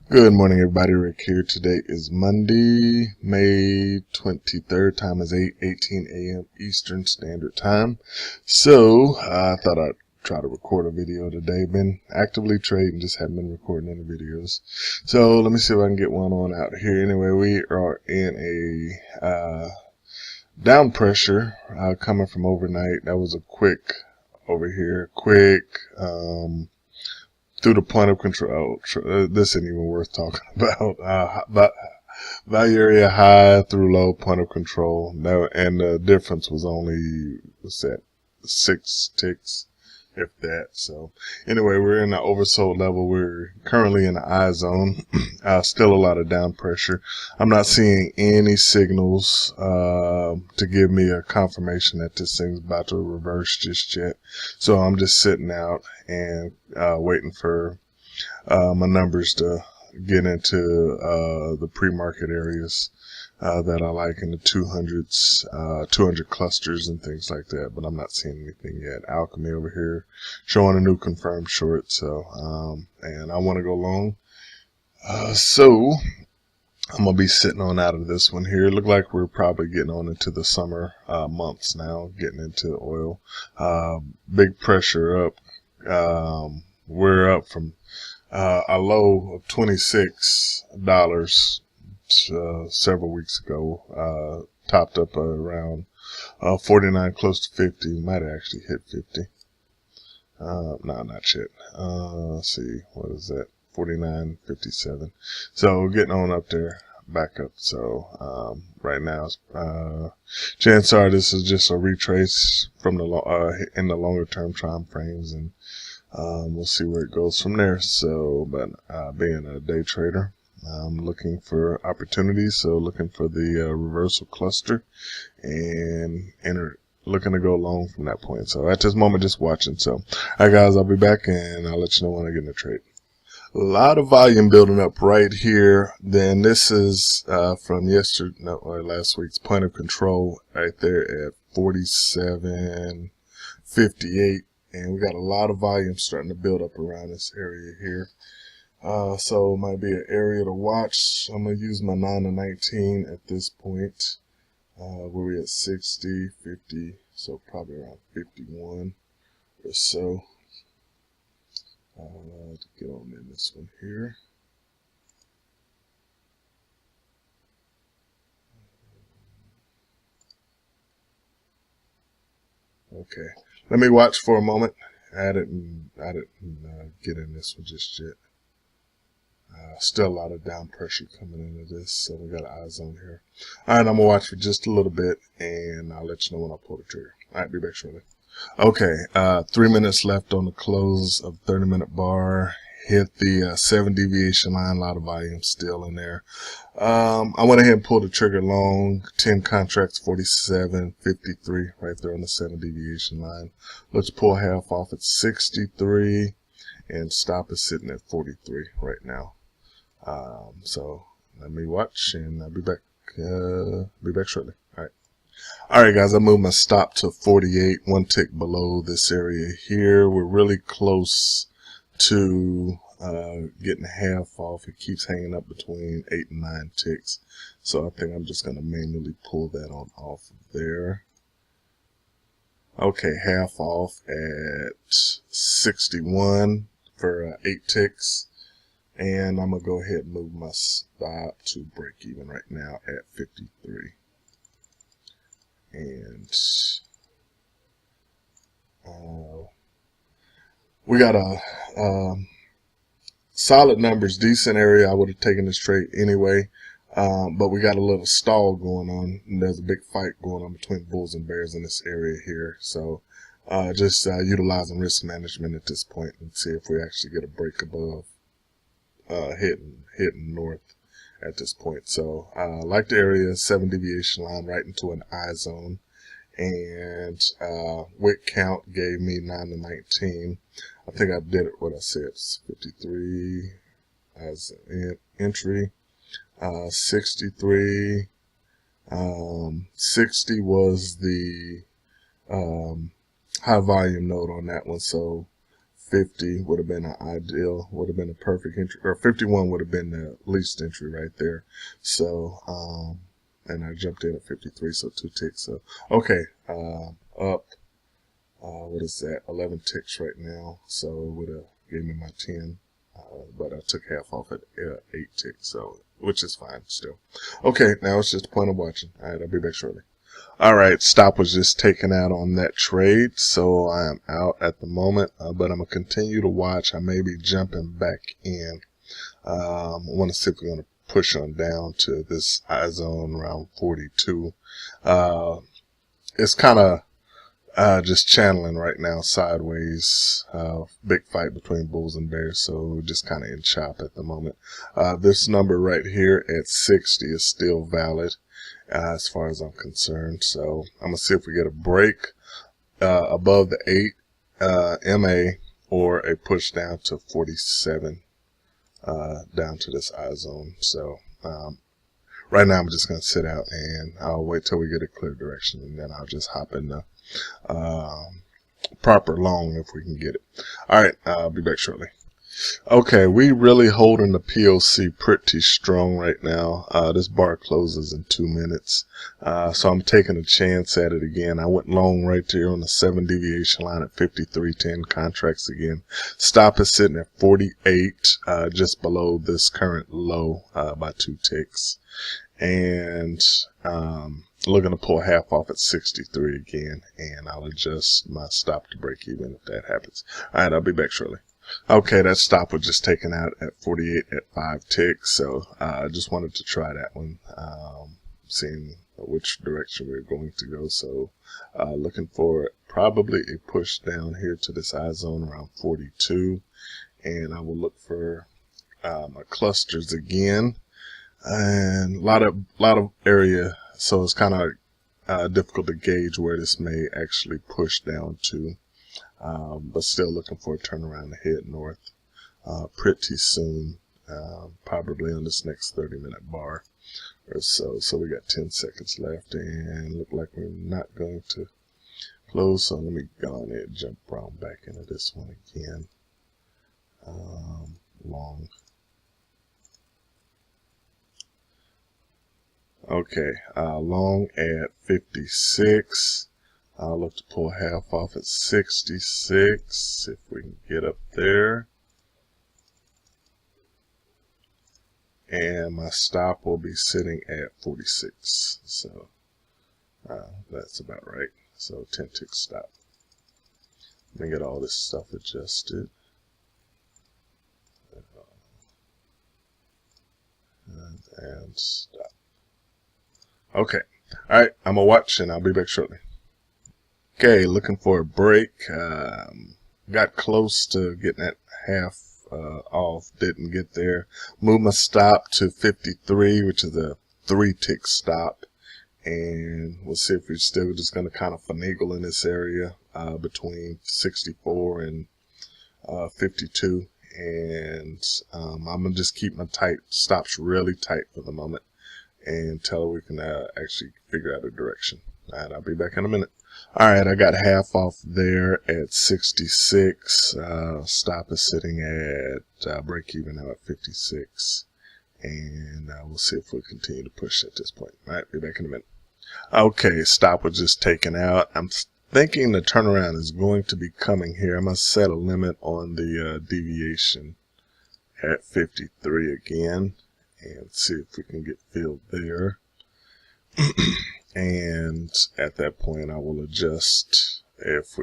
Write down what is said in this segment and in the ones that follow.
Good morning, everybody. Rick here. Today is Monday, May 23rd. Time is 8:18 a.m. Eastern Standard Time. So I thought I'd try to record a video today. Been actively trading, just haven't been recording any videos. So let me see if I can get one on out here. Anyway, we are in a down pressure coming from overnight. That was a quick over here, through the point of control. This isn't even worth talking about. But value area high through low point of control. No, and the difference was only, what's that, 6 ticks, if that. So anyway, we're in the oversold level. We're currently in the I zone. Still a lot of down pressure. I'm not seeing any signals to give me a confirmation that this thing's about to reverse just yet. So I'm just sitting out and waiting for my numbers to get into the pre-market areas that I like in the 200s, 200 clusters and things like that, but I'm not seeing anything yet. Alchemy over here showing a new confirmed short, so and I want to go long, so I'm gonna be sitting on out of this one here. Look like we're probably getting on into the summer months now, getting into oil. Big pressure up. We're up from a low of $26 several weeks ago, topped up around 49, close to 50. Might have actually hit 50. No, not yet. Let's see, what is that? 49.57. So getting on up there, back up. So right now, chances are this is just a retrace from the in the longer term time frames, and we'll see where it goes from there. So, but being a day trader, I'm looking for opportunities. So looking for the reversal cluster and looking to go long from that point. So at this moment, just watching. So, all right, guys, I'll be back and I'll let you know when I get in the trade. A lot of volume building up right here. Then this is from last week's point of control right there at 47.58. And we got a lot of volume starting to build up around this area here. So it might be an area to watch. I'm going to use my 9 to 19 at this point. Where we at 60, 50, so probably around 51 or so. To get on in this one here. Okay, let me watch for a moment. I didn't get in this one just yet. Still a lot of down pressure coming into this, so we got eyes on here. All right, I'm gonna watch for just a little bit, and I'll let you know when I pull the trigger. All right, be back shortly. Okay, 3 minutes left on the close of 30-minute bar. Hit the 7 deviation line. A lot of volume still in there. I went ahead and pulled the trigger long. 10 contracts, 47.53, right there on the 7 deviation line. Let's pull half off at 63, and stop is sitting at 43 right now. So let me watch, and I'll be back. Be back shortly. All right. All right, guys, I moved my stop to 48, 1 tick below this area here. We're really close to getting half off. It keeps hanging up between 8 and 9 ticks. So I think I'm just going to manually pull that on off of there. Okay, half off at 61 for 8 ticks. And I'm going to go ahead and move my stop to break even right now at 53. And we got a solid numbers, decent area. I would have taken this trade anyway, but we got a little stall going on, and there's a big fight going on between bulls and bears in this area here. So just utilizing risk management at this point and see if we actually get a break above hitting north at this point. So like the area, 7 deviation line right into an I zone, and wick count gave me 9 to 19. I think I did it what I said. It's 53 as an entry, 63, 60 was the high volume node on that one. So 50 would have been an ideal, would have been a perfect entry, or 51 would have been the least entry right there. So, and I jumped in at 53, so 2 ticks. So, okay, up, what is that, 11 ticks right now. So it would have gave me my 10, but I took half off at 8 ticks, so, which is fine still. Okay, now it's just a point of watching. All right, I'll be back shortly. All right, stop was just taken out on that trade, so I am out at the moment, but I'm going to continue to watch. I may be jumping back in. I want to see if we're going to push on down to this high zone around 42. It's kind of just channeling right now sideways. Big fight between bulls and bears, so we're just kind of in chop at the moment. This number right here at 60 is still valid. As far as I'm concerned. So I'm going to see if we get a break above the 8 MA or a push down to 47 down to this I zone. So right now I'm just going to sit out and I'll wait till we get a clear direction, and then I'll just hop in the proper long if we can get it. All right, I'll be back shortly. Okay, we really holding the POC pretty strong right now. This bar closes in 2 minutes. So I'm taking a chance at it again. I went long right there on the 7 deviation line at 53.10 contracts again. Stop is sitting at 48, just below this current low, by 2 ticks. And, looking to pull half off at 63 again, and I'll adjust my stop to break even if that happens. All right, I'll be back shortly. Okay, that stop was just taken out at 48 at 5 ticks, so I just wanted to try that one, seeing which direction we're going to go. So looking for probably a push down here to this I zone around 42, and I will look for my clusters again, and a lot of area, so it's kind of difficult to gauge where this may actually push down to. But still looking for a turnaround to head north pretty soon, probably on this next 30-minute bar or so. So we got 10 seconds left and look like we're not going to close. So let me go on and jump around back into this one again. Long. Okay, long at 56. I'll look to pull half off at 66 if we can get up there. And my stop will be sitting at 46. So that's about right. So 10 tick stop. Let me get all this stuff adjusted. And stop. Okay. All right. I'm going to watch and I'll be back shortly. Okay, looking for a break. Got close to getting that half off, didn't get there. Moved my stop to 53, which is a 3 tick stop, and we'll see if we're still just going to kind of finagle in this area between 64 and 52, and I'm gonna just keep my tight stops really tight for the moment until we can actually figure out a direction. All right, I'll be back in a minute. All right, I got half off there at 66. Stop is sitting at break even now at 56. And we'll see if we'll continue to push at this point. All right, be back in a minute. Okay, stop was just taken out. I'm thinking the turnaround is going to be coming here. I must set a limit on the deviation at 53 again and see if we can get filled there. And at that point, I will adjust if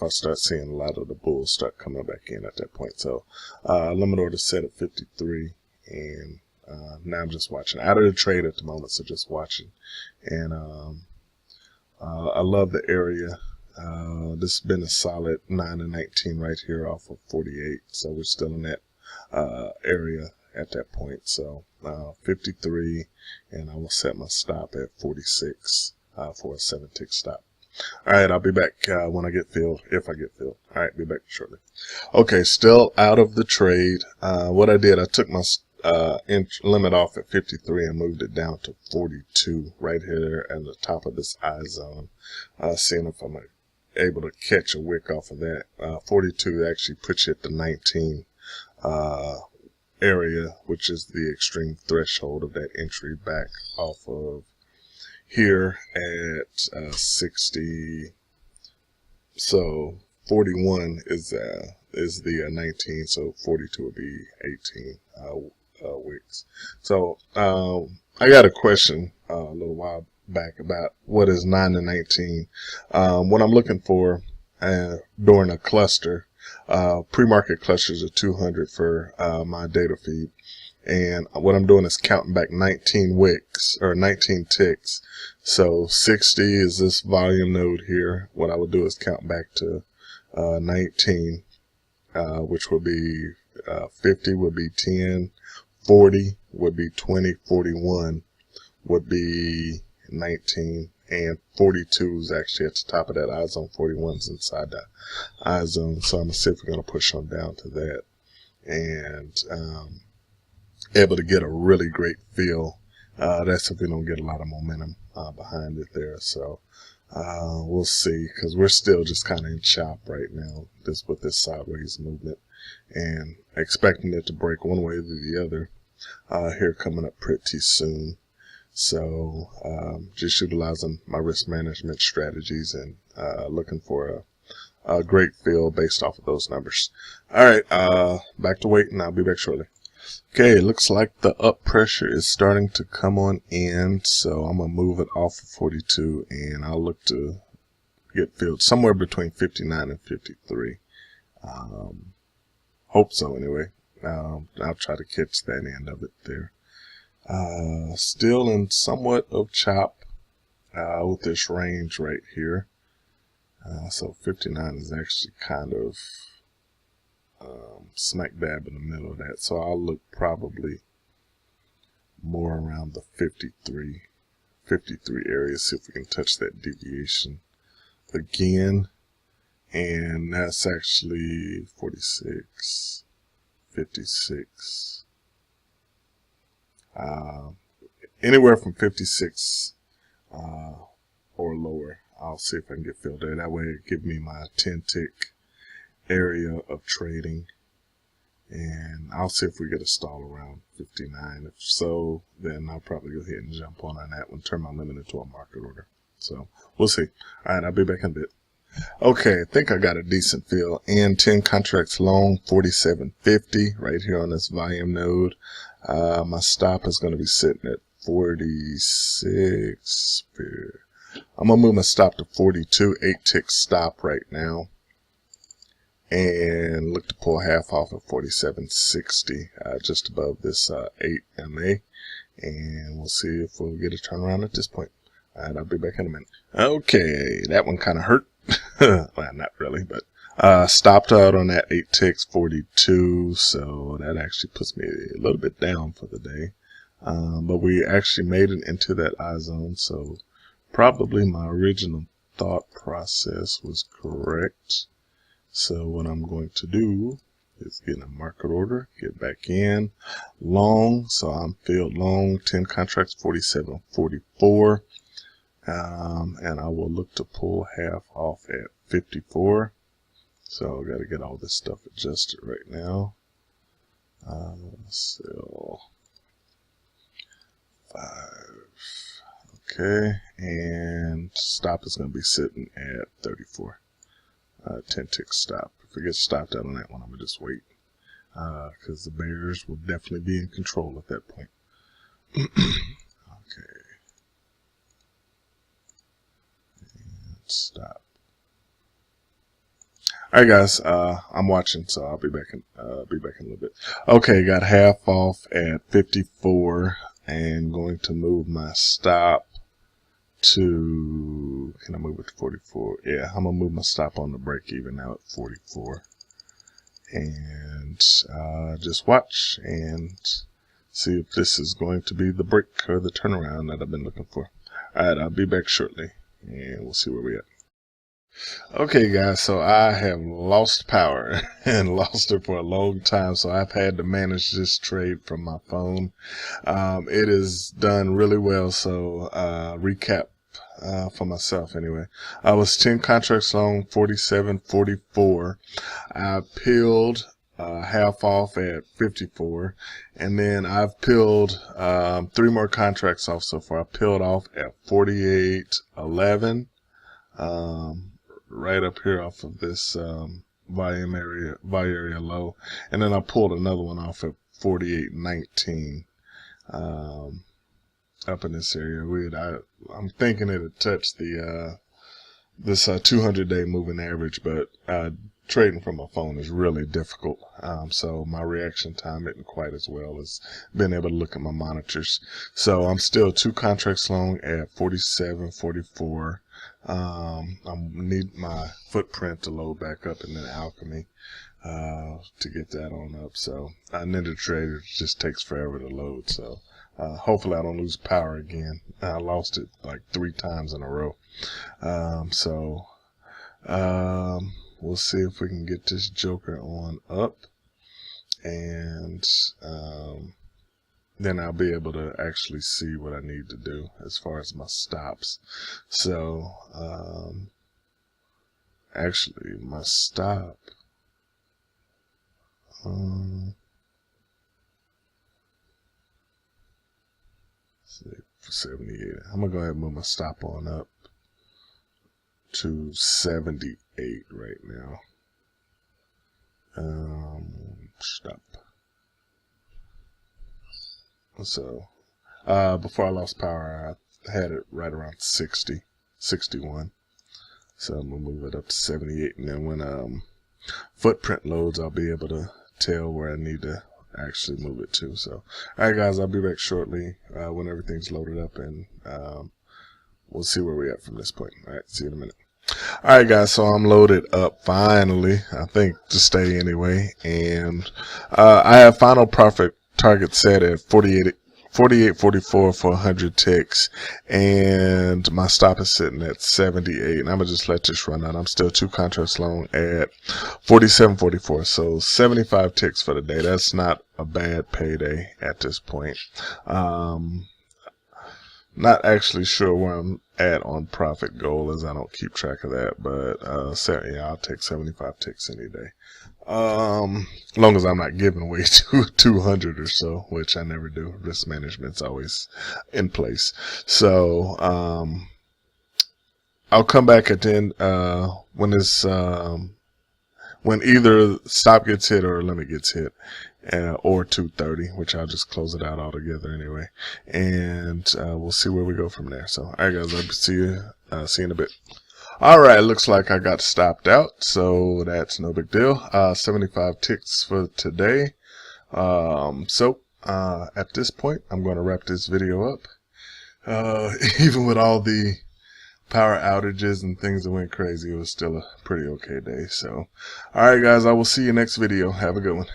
I start seeing a lot of the bulls start coming back in at that point. So limit order set at 53, and now I'm just watching. Out of the trade at the moment, so just watching. And I love the area. This has been a solid 9 and 19 right here off of 48, so we're still in that area at that point. So 53, and I will set my stop at 46 for a 7 tick stop. All right, I'll be back when I get filled, if I get filled. All right, be back shortly. Okay, still out of the trade. What I did, I took my limit off at 53 and moved it down to 42 right here at the top of this I zone, seeing if I'm able to catch a wick off of that. 42 actually puts you at the 19 area, which is the extreme threshold of that entry back off of here at 60. So 41 is the 19, so 42 would be 18 wicks. So I got a question a little while back about what is 9 to 19. What I'm looking for during a cluster, pre-market clusters are 200 for my data feed. And what I'm doing is counting back 19 wicks or 19 ticks. So 60 is this volume node here. What I would do is count back to 19, which would be 50 would be 10, 40 would be 20, 41 would be 19, and 42 is actually at the top of that I zone. 41 is inside that I zone. So I'm going to see if we're going to push on down to that. And able to get a really great feel. That's if we don't get a lot of momentum behind it there. So we'll see, because we're still just kind of in chop right now with this sideways movement, and expecting it to break one way or the other here coming up pretty soon. So just utilizing my risk management strategies and looking for a great feel based off of those numbers. All right, back to waiting. I'll be back shortly. Okay, it looks like the up pressure is starting to come on in, so I'm going to move it off of 42, and I'll look to get filled somewhere between 59 and 53. Hope so anyway. I'll try to catch that end of it there. Still in somewhat of chop with this range right here. So 59 is actually kind of smack dab in the middle of that. So I'll look probably more around the 53 area, see if we can touch that deviation again. And that's actually 46, 56. Anywhere from 56 or lower, I'll see if I can get filled there. That way it give me my 10 tick area of trading, and I'll see if we get a stall around 59. If so, then I'll probably go ahead and jump on that one, turn my limit into a market order. So we'll see. All right, I'll be back in a bit. Okay, I think I got a decent feel. And 10 contracts long, 47.50 right here on this volume node. My stop is going to be sitting at 46. I'm going to move my stop to 42, 8 tick stop right now. And look to pull half off at 47.60, just above this 8 MA. And we'll see if we'll get a turnaround at this point. And I'll be back in a minute. Okay, that one kind of hurt. Well, not really, but stopped out on that 8 ticks, 42. So that actually puts me a little bit down for the day. But we actually made it into that I zone. So probably my original thought process was correct. So what I'm going to do is get a market order, get back in long. So I'm filled long, 10 contracts, 47.44. And I will look to pull half off at 54. So I got to get all this stuff adjusted right now. So 5. Okay. And stop is going to be sitting at 34. 10 tick stop. If we get stopped out on that one, I'm going to just wait. Because the bears will definitely be in control at that point. Okay. And stop. Alright guys, I'm watching, so I'll be back in a little bit. Okay, got half off at 54 and going to move my stop to, can I move it to 44? Yeah, I'm gonna move my stop on the break even now at 44, and just watch and see if this is going to be the break or the turnaround that I've been looking for. Alright, I'll be back shortly and we'll see where we're at. Okay guys, so I have lost power and lost it for a long time, so I've had to manage this trade from my phone. It is done really well, so recap for myself anyway. I was 10 contracts long, 47.44. I peeled half off at 54, and then I've peeled 3 more contracts off so far. I peeled off at 48.11, right up here off of this volume area low, and then I pulled another one off at 48.19. Up in this area. I'm thinking it'd touch the this 200-day moving average, but trading from my phone is really difficult. So my reaction time isn't quite as well as being able to look at my monitors. So I'm still 2 contracts long at 47.44. I need my footprint to load back up in the Alchemy to get that on up. So NinjaTrader just takes forever to load. So hopefully I don't lose power again. I lost it like 3 times in a row. We'll see if we can get this joker on up, and then I'll be able to actually see what I need to do as far as my stops. So actually my stop 78. I'm gonna go ahead and move my stop on up to 78 right now. Stop. So before I lost power, I had it right around 60, 61. So I'm gonna move it up to 78, and then when footprint loads, I'll be able to tell where I need to actually move it to. So alright guys, I'll be back shortly when everything's loaded up, and we'll see where we're at from this point. Alright, see you in a minute. Alright guys, so I'm loaded up finally, I think to stay anyway, and I have final profit target set at 48.44 for 100 ticks, and my stop is sitting at 78, and I'm gonna just let this run out. I'm still 2 contracts long at 47.44, so 75 ticks for the day. That's not a bad payday at this point. Not actually sure where I'm at on profit goal, as I don't keep track of that, but yeah, I'll take 75 ticks any day. As long as I'm not giving away 200 or so, which I never do. Risk management's always in place. So I'll come back at the end when this when either stop gets hit or limit gets hit, or 230, which I'll just close it out altogether anyway, and we'll see where we go from there. So alright guys, I'll see you in a bit. Alright, looks like I got stopped out, so that's no big deal. 75 ticks for today. At this point, I'm going to wrap this video up. Even with all the power outages and things that went crazy, it was still a pretty okay day. So alright guys, I will see you next video. Have a good one.